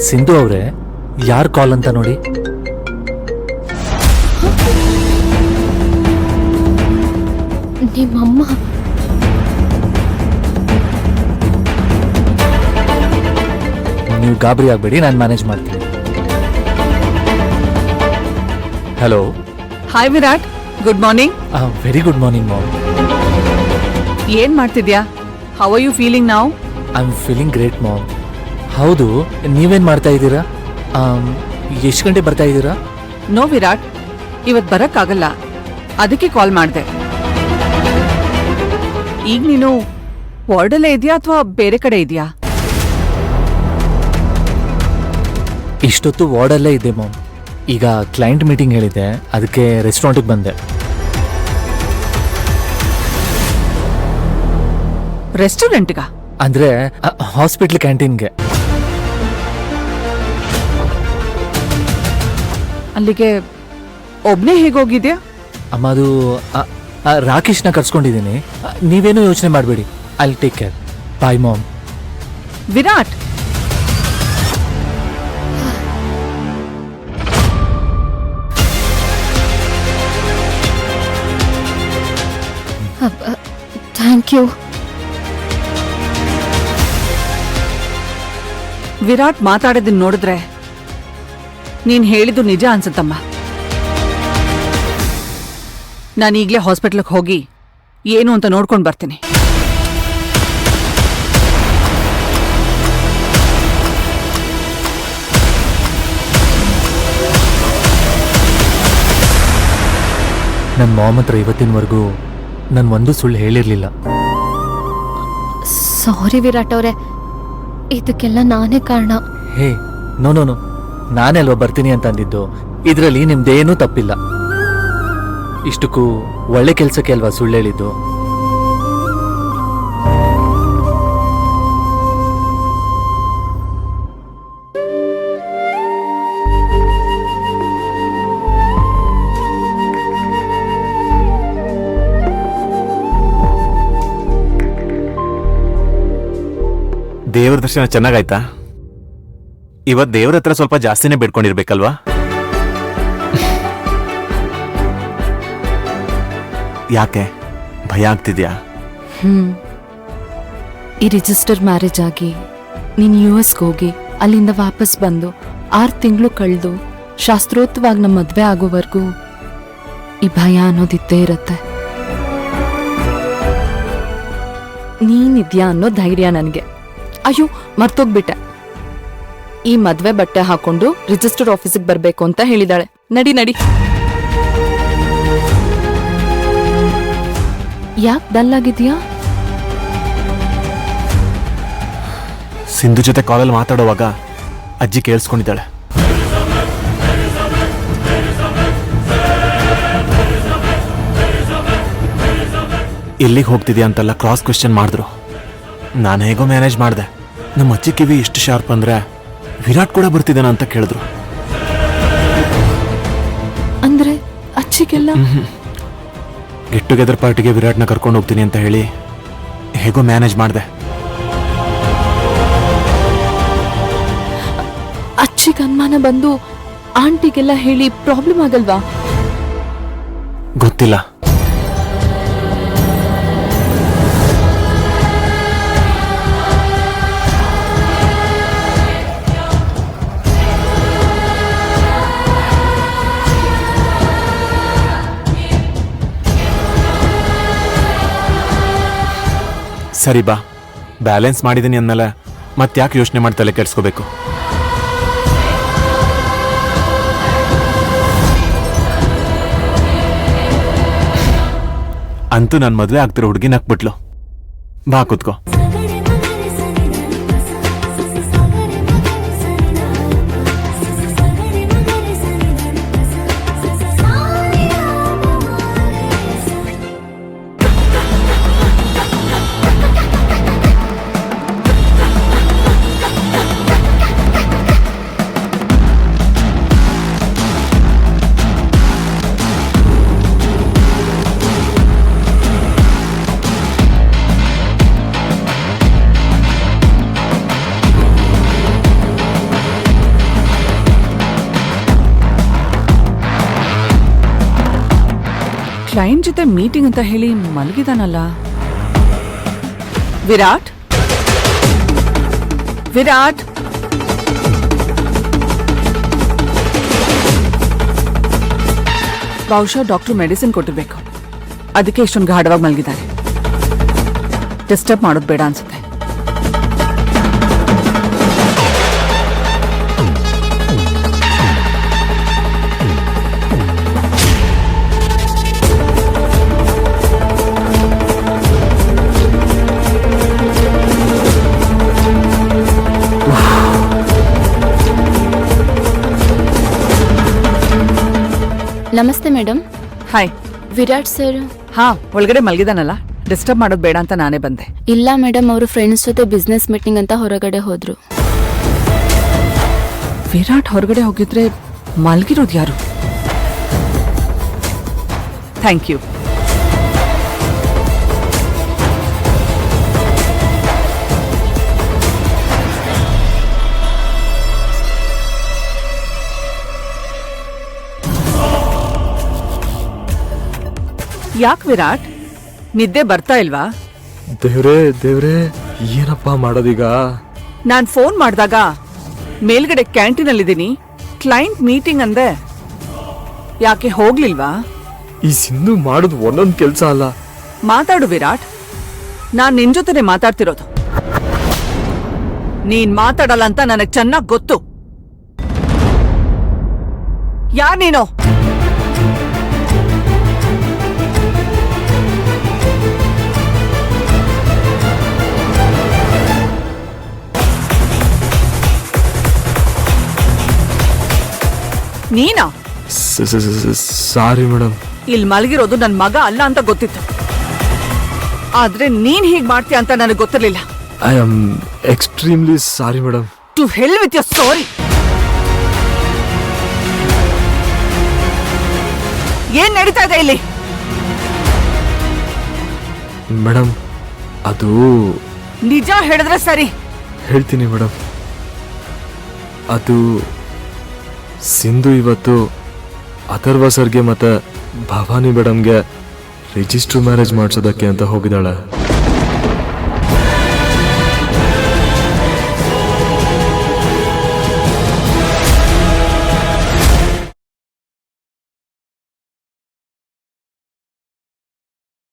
ಸಿಂಧು ಅವರೇ, ಯಾರು ಕಾಲ್ ಅಂತ ನೋಡಿ. ನಿಮ್ಮಮ್ಮ. ನೀವು ಗಾಬರಿ ಆಗಬೇಡಿ, ನಾನು ಮ್ಯಾನೇಜ್ ಮಾಡ್ತೀನಿ. Hello. Hi Virat, good morning. Very good morning mom. ಏನ್ ಮಾಡ್ತಿದ್ಯಾ? How are you feeling now? I am feeling great mom. ಹೌದು, ನೀವೇನು ಮಾಡ್ತಾ ಇದ್ದೀರಾ? ಎಷ್ಟು ಗಂಟೆ ಬರ್ತಾ ಇದ್ದೀರಾ? ನೋ ವಿರಾಟ್, ಇವತ್ ಬರಕ್ಕಾಗಲ್ಲ, ಅದಕ್ಕೆ ಕಾಲ್ ಮಾಡ್ದೆ. ಈಗ ನೀನು ವಾರ್ಡಲ್ಲೇ ಇದೆಯಾ ಅಥವಾ ಬೇರೆ ಕಡೆ ಇದೆಯಾ? ಇಷ್ಟೊತ್ತು ವಾರ್ಡಲ್ಲೇ ಇದ್ದೆ ಮಾಮ್. ಈಗ ಕ್ಲೈಂಟ್ ಮೀಟಿಂಗ್ ಹೇಳಿದ್ದೆ, ಅದಕ್ಕೆ ರೆಸ್ಟೋರೆಂಟಿಗೆ ಬಂದೆ. ರೆಸ್ಟೋರೆಂಟ್ಗ? ಅಂದರೆ ಹಾಸ್ಪಿಟ್ಲ್ ಕ್ಯಾಂಟೀನ್ಗೆ. ಅಲ್ಲಿಗೆ ಒಬ್ನೇ ಹೇಗೋಗಿದ್ಯಾ? ಅಮ್ಮ, ಅದು ರಾಕೇಶ್ನ ಕರ್ಸ್ಕೊಂಡಿದ್ದೀನಿ. ನೀವೇನು ಯೋಚನೆ ಮಾಡಬೇಡಿ, I will take care. Bye mom. Virat, thank you. Virat ಮಾತಾಡೋದನ್ನ ನೋಡಿದ್ರೆ ನೀನ್ ಹೇಳಿದ್ದು ನಿಜ ಅನ್ಸುತ್ತಮ್ಮ. ನಾನೀಗ್ಲೇ ಹಾಸ್ಪಿಟ್ಲಿಗೆ ಹೋಗಿ ಏನು ಅಂತ ನೋಡ್ಕೊಂಡು ಬರ್ತೀನಿ. ನನ್ನ ಮಾಮ್ ಹತ್ರ ಇವತ್ತಿನವರೆಗೂ ನಾನು ಒಂದು ಸುಳ್ಳು ಹೇಳಿರಲಿಲ್ಲ. ಸಾರಿ ವಿರಾಟ್ ಅವರೇ, ಇದಕ್ಕೆಲ್ಲ ನಾನೇ ಕಾರಣ. ಹೇ, ನೋ ನೋ ನೋ, ನಾನೇ ಅಲ್ವಾ ಬರ್ತೀನಿ ಅಂತ ಅಂದಿದ್ದು. ಇದರಲ್ಲಿ ನಿಮ್ದೇನೂ ತಪ್ಪಿಲ್ಲ. ಇಷ್ಟಕ್ಕೂ ಒಳ್ಳೆ ಕೆಲಸಕ್ಕೆ ಅಲ್ವಾ ಸುಳ್ಳು ಹೇಳಿದ್ದು. ದೇವ್ರ ದರ್ಶನ ಚೆನ್ನಾಗಾಯ್ತಾ? ಇವತ್ ದೇವ್ರ ಹತ್ರ ಸ್ವಲ್ಪ ಜಾಸ್ತಿನೇ ಬೇಡ್ಕೊಂಡಿರ್ಬೇಕಲ್ವಾ? ಯಾಕೆ ಭಯ ಆಗ್ತಿದ್ಯಾ? ಈ ರಿಜಿಸ್ಟರ್ ಮ್ಯಾರೇಜ್ ಆಗಿ ನೀನು US ಹೋಗಿ ಅಲ್ಲಿಂದ ವಾಪಸ್ ಬಂದು 6 ತಿಂಗಳು ಕಳೆದು ಶಾಸ್ತ್ರೋಕ್ತವಾಗಿ ನಮ್ಮ ಮದ್ವೆ ಆಗೋವರೆಗೂ ಈ ಭಯ ಅನ್ನೋದಿದ್ದೇ ಇರತ್ತೆ. ನೀನಿದ್ಯಾ ಅನ್ನೋ ಧೈರ್ಯ ನನಗೆ. ಅಯ್ಯೋ, ಮರ್ತೋಗ್ಬಿಟ್ಟೆ. ಈ ಮದ್ವೆ ಬಟ್ಟೆ ಹಾಕೊಂಡು ರಿಜಿಸ್ಟರ್ ಆಫೀಸಿಗೆ ಬರ್ಬೇಕು ಅಂತ ಹೇಳಿದಾಳೆ. ನಡಿ ನಡಿ. ಯಾಕೆ ಡಲ್ ಆಗಿದ್ಯಾ? ಸಿಂಧು ಜೊತೆ ಕಾಲಲ್ಲಿ ಮಾತಾಡುವಾಗ ಅಜ್ಜಿ ಕೇಳಿಸ್ಕೊಂಡಿದ್ದಾಳೆ. ಎಲ್ಲಿಗೆ ಹೋಗ್ತಿದ್ಯಾ ಅಂತೆಲ್ಲ ಕ್ರಾಸ್ ಕ್ವೆಶ್ಚನ್ ಮಾಡಿದ್ರು. ನಾನು ಹೇಗೋ ಮ್ಯಾನೇಜ್ ಮಾಡಿದೆ. ನಮ್ಮ ಅಜ್ಜಿ ಕಿವಿ ಎಷ್ಟು ಶಾರ್ಪ್ ಅಂದ್ರೆ ವಿರಾಟ್ ಕೂಡ ಬರ್ತಿದ್ದಾನ ಅಂತ ಕೇಳಿದ್ರು. ಅಂದ್ರೆ ಅಚ್ಚಿಗೆಲ್ಲ ಗೆಟ್ ಟುಗೆದರ್ ಪಾರ್ಟಿಗೆ ವಿರಾಟ್ನ ಕರ್ಕೊಂಡು ಹೋಗ್ತೀನಿ ಅಂತ ಹೇಳಿ ಹೇಗೋ ಮ್ಯಾನೇಜ್ ಮಾಡಿದೆ. ಅಚ್ಚಿಗೆ ಅನುಮಾನ ಬಂದು ಆಂಟಿಗೆಲ್ಲ ಹೇಳಿ ಪ್ರಾಬ್ಲಮ್ ಆಗಲ್ವಾ? ಗೊತ್ತಿಲ್ಲ. ಸರಿ ಬಾ, ಬ್ಯಾಲೆನ್ಸ್ ಮಾಡಿದ್ದೀನಿ ಅಂದಮೇಲೆ ಮತ್ತ್ಯಾಕೆ ಯೋಚನೆ ಮಾಡಿ ತಲೆ ಕೆಡಿಸ್ಕೋಬೇಕು? ಅಂತೂ ನಾನು ಮದುವೆ ಆಗ್ತಿರೋ ಹುಡುಗಿ ನಕ್ಬಿಟ್ಲು. ಬಾ ಕೂತ್ಕೋ. ಕ್ಲೈಂಟ್ ಜೊತೆ ಮೀಟಿಂಗ್ ಅಂತ ಹೇಳಿ ಮಲಗಿದಾನಲ್ಲ. ವಿರಾಟ್ ವಿರಾಟ್ ಬಹುಶಃ ಡಾಕ್ಟರ್ ಮೆಡಿಸಿನ್ ಕೊಟ್ಟಿರ್ಬೇಕು, ಅದಕ್ಕೆ ಇಷ್ಟೊಂದು ಗಾಢವಾಗಿ ಮಲಗಿದ್ದಾನೆ. ಡಿಸ್ಟರ್ಬ್ ಮಾಡೋದು ಬೇಡ ಅನ್ಸುತ್ತೆ. ನಮಸ್ತೆ ಮೇಡಮ್. ಹಾಯ್. ವಿರಾಟ್ ಸರ್? ಹಾ, ಒಳಗಡೆ ಮಲಗಿದಾನಲ್ಲ, ಡಿಸ್ಟರ್ಬ್ ಮಾಡೋದು ಬೇಡ ಅಂತ ನಾನೇ ಬಂದೆ. ಇಲ್ಲ ಮೇಡಮ್, ಅವರು ಫ್ರೆಂಡ್ಸ್ ಜೊತೆ ಬಿಸ್ನೆಸ್ ಮೀಟಿಂಗ್ ಅಂತ ಹೊರಗಡೆ ಹೋದ್ರು. ವಿರಾಟ್ ಹೊರಗಡೆ ಹೋಗಿದ್ರೆ ಮಲಗಿರೋದು ಯಾರು? Thank you. ಯಾಕೆ ವಿರಾಟ್, ನಿದ್ದೆ ಬರ್ತಾ ಇಲ್ವಾ? ದೇವ್ರೇ ಏನಪ್ಪಾ ಮಾಡೋದೀಗ? ನಾನ್ ಫೋನ್ ಮಾಡಿದಾಗ ಮೇಲ್ಗಡೆ ಕ್ಯಾಂಟೀನಲ್ಲಿದ್ದೀನಿ, ಕ್ಲೈಂಟ್ ಮೀಟಿಂಗ್ ಅಂದೆ, ಯಾಕೆ ಹೋಗ್ಲಿಲ್ವಾ? ಈ ಸಿಂಧು ಮಾಡೋದು ಒಂದೊಂದು ಕೆಲಸ ಅಲ್ಲ. ಮಾತಾಡು ವಿರಾಟ್, ನಾನ್ ನಿನ್ ಜೊತೆನೆ ಮಾತಾಡ್ತಿರೋದು. ನೀನ್ ಮಾತಾಡಲ್ಲ ಅಂತ ನನಗ್ ಚೆನ್ನಾಗ್ ಗೊತ್ತು. ಯಾರ್ ನೀನು? ನೀನಾ? Sorry madam. ಇಲ್ಲಿ ಮಲಗಿರೋದು ನನ್ ಮಗ ಅಲ್ಲ ಅಂತ ಗೊತ್ತಿತ್ತು, ಆದ್ರೆ ನೀನ್ ಹೀಗ್ ಮಾಡ್ತೀಯ ಅಂತ ನನಗೆ ಗೊತ್ತಿರ್ಲಿಲ್ಲ. I am extremely sorry madam. To hell with your sorry. ಏನ್ ನಡೀತಾ ಇದೆ ಇಲ್ಲಿ? ಮೇಡಮ್ ಅದು ನಿಜ ಹೇಳಿದ್ರೆ ಸರಿ. ಹೇಳ್ತೀನಿ ಮೇಡಮ್. ಅದು ಸಿಂಧು ಇವತ್ತು ಅಥರ್ವ ಸರ್ಗೆ ಮತ್ತೆ ಭವಾನಿ ಮೇಡಮ್ಗೆ ರಿಜಿಸ್ಟರ್ ಮ್ಯಾರೇಜ್ ಮಾಡಿಸೋದಕ್ಕೆ ಅಂತ ಹೋಗಿದ್ದಾಳೆ.